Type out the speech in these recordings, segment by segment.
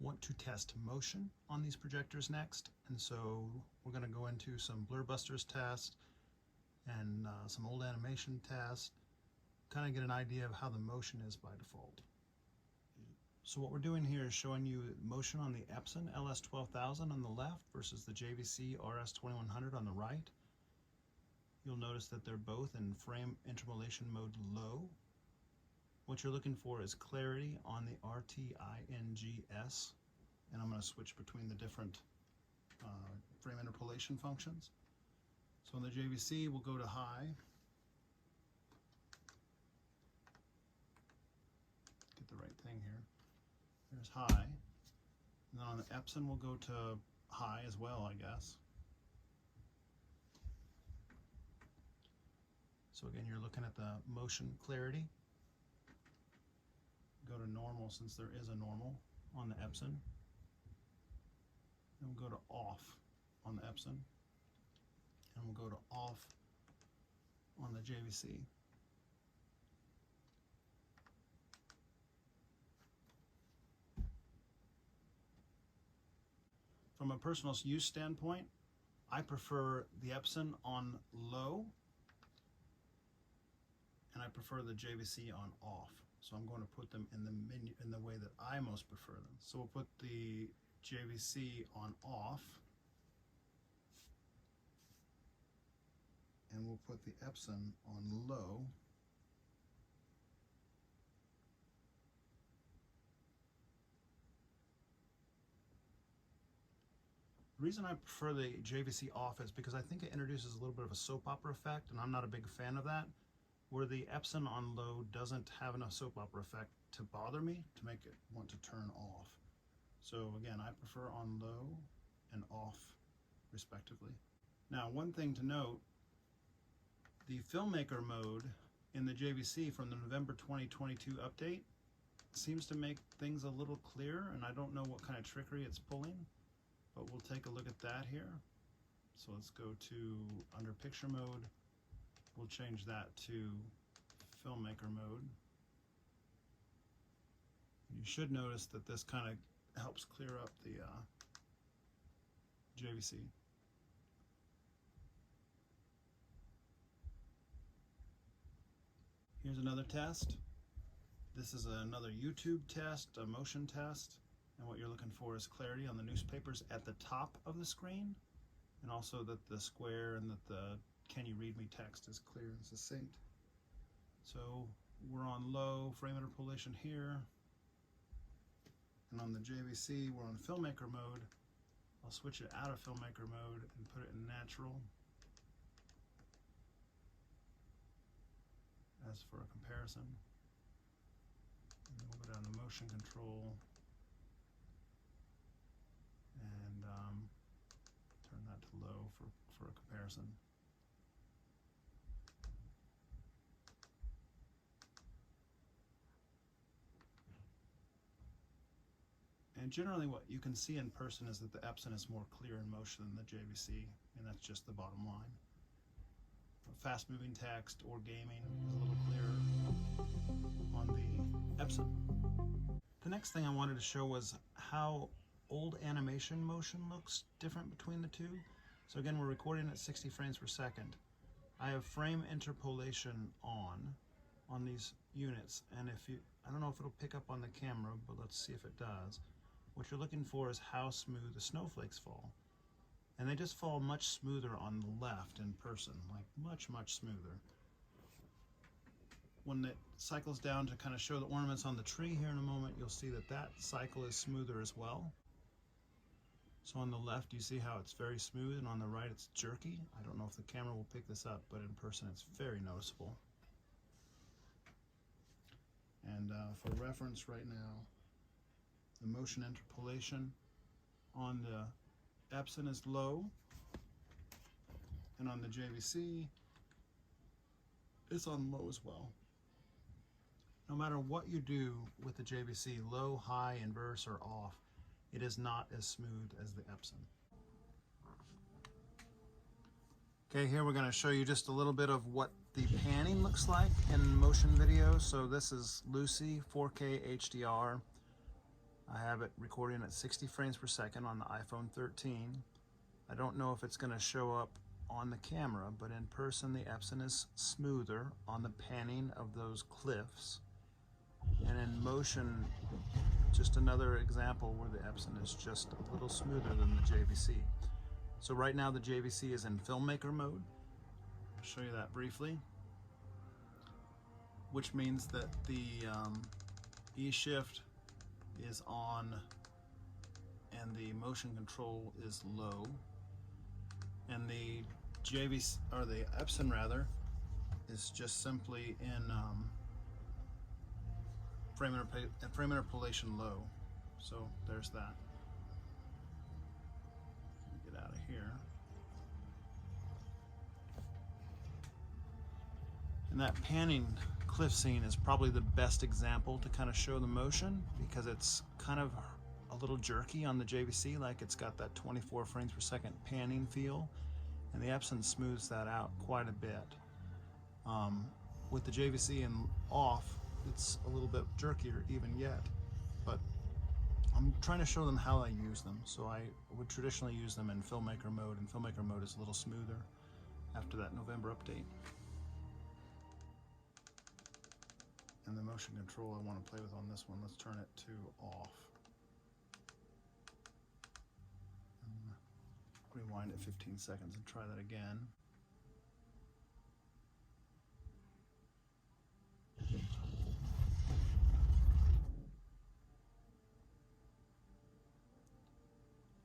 want to test motion on these projectors next, and so we're going to go into some blur busters tests and some old animation tests, kind of get an idea of how the motion is by default. So what we're doing here is showing you motion on the Epson LS12000 on the left versus the JVC RS2100 on the right. You'll notice that they're both in frame interpolation mode low. What you're looking for is clarity on the RTINGS, and I'm going to switch between the different frame interpolation functions. So on the JVC, we'll go to high. Get the right thing here. There's high. And then on the Epson, we'll go to high as well, I guess. So again, you're looking at the motion clarity. Go to normal, since there is a normal on the Epson. Then we'll go to off on the Epson. And we'll go to off on the JVC. From a personal use standpoint, I prefer the Epson on low, and I prefer the JVC on off. So I'm going to put them in the menu in the way that I most prefer them. So we'll put the JVC on off, and we'll put the Epson on low. The reason I prefer the JVC off is because I think it introduces a little bit of a soap opera effect, and I'm not a big fan of that, where the Epson on low doesn't have enough soap opera effect to bother me, to make it want to turn off. So again, I prefer on low and off respectively. Now, one thing to note, the filmmaker mode in the JVC from the November 2022 update seems to make things a little clearer, and I don't know what kind of trickery it's pulling, but we'll take a look at that here. So let's go to under picture mode. We'll change that to filmmaker mode. You should notice that this kind of helps clear up the JVC. Here's another test. This is another YouTube test, a motion test, and what you're looking for is clarity on the newspapers at the top of the screen, and also that the square and that the "Can you read me" text is clear and succinct. So we're on low frame interpolation here, and on the JVC we're on filmmaker mode. I'll switch it out of filmmaker mode and put it in natural as for a comparison. And then we'll go down to motion control and turn that to low for a comparison. And generally what you can see in person is that the Epson is more clear in motion than the JVC, and that's just the bottom line. Fast moving text or gaming is a little clearer on the Epson. The next thing I wanted to show was how old animation motion looks different between the two. So again, we're recording at 60 frames per second. I have frame interpolation on these units, and I don't know if it'll pick up on the camera, but let's see if it does. What you're looking for is how smooth the snowflakes fall. And they just fall much smoother on the left in person, like much smoother. When it cycles down to kind of show the ornaments on the tree here in a moment, you'll see that that cycle is smoother as well. So on the left you see how it's very smooth, and on the right it's jerky. I don't know if the camera will pick this up, but in person it's very noticeable. And for reference right now, the motion interpolation on the Epson is low, and on the JVC it's on low as well. No matter what you do with the JVC, low, high, inverse, or off, it is not as smooth as the Epson. Okay, here we're going to show you just a little bit of what the panning looks like in motion video. So this is Lucy 4K HDR. I have it recording at 60 frames per second on the iPhone 13. I don't know if it's going to show up on the camera, but in person the Epson is smoother on the panning of those cliffs. And in motion, just another example where the Epson is just a little smoother than the JVC. So right now the JVC is in filmmaker mode. I'll show you that briefly. Which means that the E-shift is on and the motion control is low, and the JVC, or the Epson rather, is just simply in frame interpolation low. So there's that. Get out of here. And that panning cliff scene is probably the best example to kind of show the motion, because it's kind of a little jerky on the JVC, like it's got that 24 frames per second panning feel, and the Epson smooths that out quite a bit. With the JVC off, it's a little bit jerkier even yet, but I'm trying to show them how I use them. So I would traditionally use them in filmmaker mode, and filmmaker mode is a little smoother after that November update. And the motion control I want to play with on this one, let's turn it to off. And rewind it 15 seconds and try that again.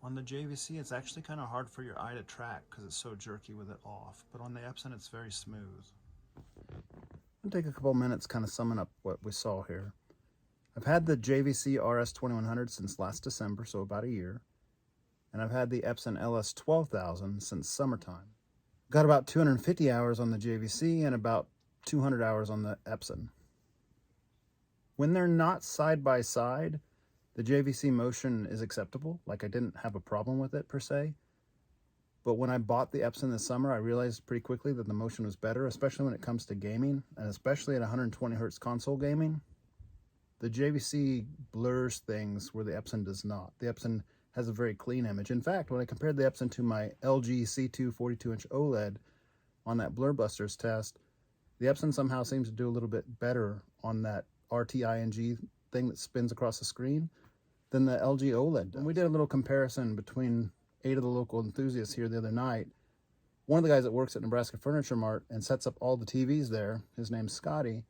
On the JVC, it's actually kind of hard for your eye to track because it's so jerky with it off, but on the Epson, it's very smooth. I'll take a couple minutes kind of summing up what we saw here. I've had the JVC RS2100 since last December, so about a year. And I've had the Epson LS12000 since summertime. Got about 250 hours on the JVC and about 200 hours on the Epson. When they're not side by side, the JVC motion is acceptable. Like, I didn't have a problem with it per se. But when I bought the Epson this summer, I realized pretty quickly that the motion was better, especially when it comes to gaming, and especially at 120 Hz console gaming. The JVC blurs things where the Epson does not. The Epson has a very clean image. In fact, when I compared the Epson to my LG C2 42-inch OLED on that Blur Busters test, the Epson somehow seems to do a little bit better on that RTING thing that spins across the screen than the LG OLED does. And we did a little comparison between 8 of the local enthusiasts here the other night. One of the guys that works at Nebraska Furniture Mart and sets up all the TVs there, his name's Scotty,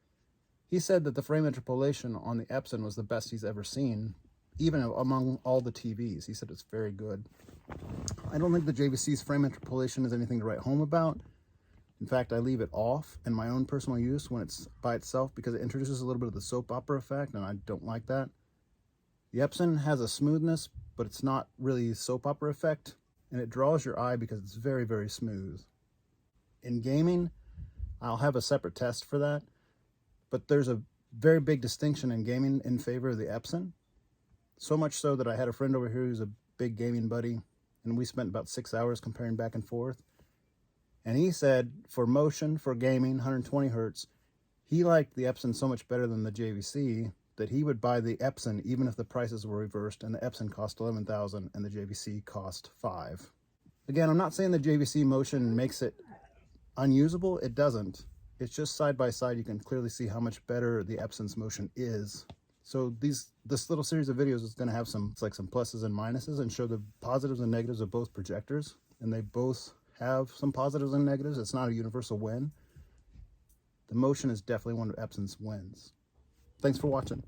he said that the frame interpolation on the Epson was the best he's ever seen, even among all the TVs. He said it's very good. I don't think the JVC's frame interpolation is anything to write home about. In fact, I leave it off in my own personal use when it's by itself because it introduces a little bit of the soap opera effect, and I don't like that. The Epson has a smoothness, but it's not really soap opera effect, and it draws your eye because it's very, very smooth. In gaming, I'll have a separate test for that, but there's a very big distinction in gaming in favor of the Epson. So much so that I had a friend over here who's a big gaming buddy, and we spent about 6 hours comparing back and forth. And he said for motion, for gaming, 120 Hertz, he liked the Epson so much better than the JVC that he would buy the Epson even if the prices were reversed and the Epson cost $11,000 and the JVC cost $5,000. Again, I'm not saying the JVC motion makes it unusable. It doesn't. It's just side by side. You can clearly see how much better the Epson's motion is. So this little series of videos is going to have some pluses and minuses and show the positives and negatives of both projectors, and they both have some positives and negatives. It's not a universal win. The motion is definitely one of Epson's wins. Thanks for watching.